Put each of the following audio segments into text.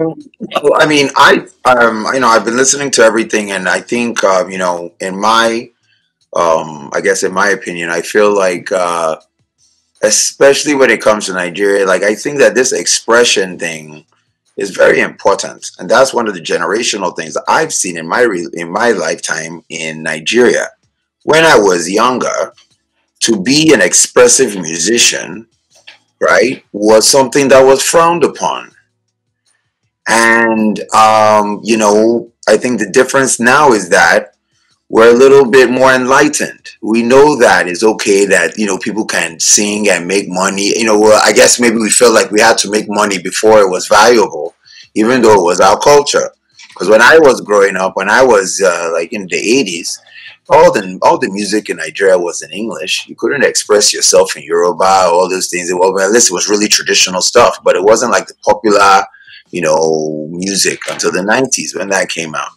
Um, well, I mean, I've been listening to everything, and I think, in my, I guess, in my opinion, I feel like, especially when it comes to Nigeria, like I think that this expression thing is very important, and that's one of the generational things that I've seen in in my lifetime in Nigeria. When I was younger, to be an expressive musician, right, was something that was frowned upon. And, I think the difference now is that we're a little bit more enlightened. We know that it's okay that, people can sing and make money. Well, I guess maybe we felt like we had to make money before it was valuable, even though it was our culture. Because when I was growing up, when I was like in the 80s, all the music in Nigeria was in English. You couldn't express yourself in Yoruba, all those things. Well, unless it was really traditional stuff, but it wasn't like the popular, music until the 90s when that came out.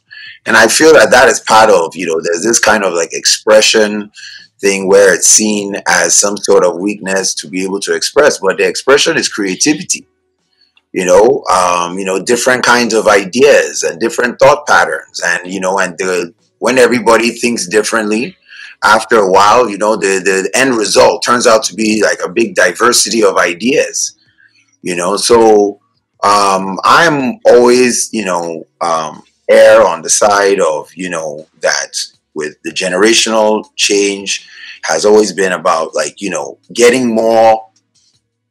And I feel that that is part of, there's this kind of like expression thing where it's seen as some sort of weakness to be able to express, but the expression is creativity. Different kinds of ideas and different thought patterns, and when everybody thinks differently, after a while, the end result turns out to be like a big diversity of ideas. So I'm always, err on the side of, that with the generational change has always been about like, getting more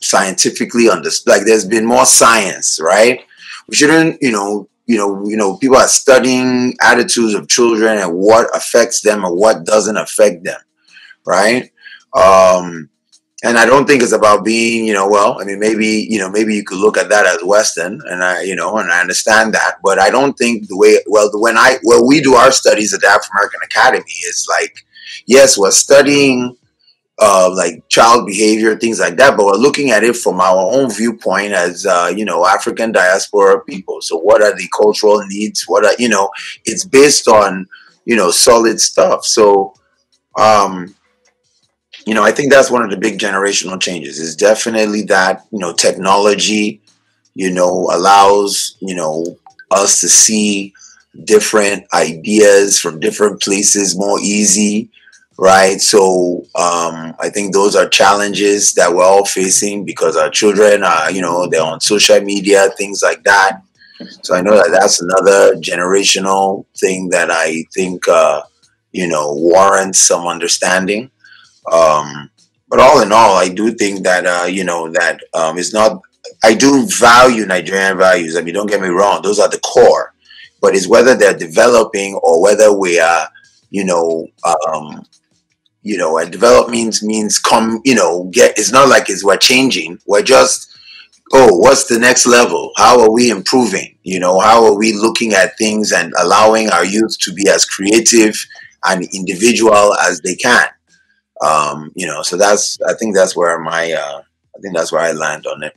scientifically understood. Like there's been more science, right? We shouldn't, people are studying attitudes of children and what affects them and what doesn't affect them, right? Um, and I don't think it's about being, well, I mean, maybe you could look at that as Western, and and I understand that, but I don't think the way, well, when we do our studies at the African American Academy, is like, yes, we're studying like child behavior, things like that. But we're looking at it from our own viewpoint as, African diaspora people. So what are the cultural needs? It's based on, solid stuff. So, um, I think that's one of the big generational changes is definitely that, technology, allows, us to see different ideas from different places more easy, right? So I think those are challenges that we're all facing because our children are, they're on social media, things like that. So I know that that's another generational thing that I think, warrants some understanding. Um, but all in all, I do think that, that it's not. I do value Nigerian values. I mean, don't get me wrong; those are the core. But it's whether they're developing or whether we are, you know, and develop means come, get. It's not like it's we're changing. We're just, oh, what's the next level? How are we improving? How are we looking at things and allowing our youth to be as creative and individual as they can? So that's, I think that's where I think that's where I land on it.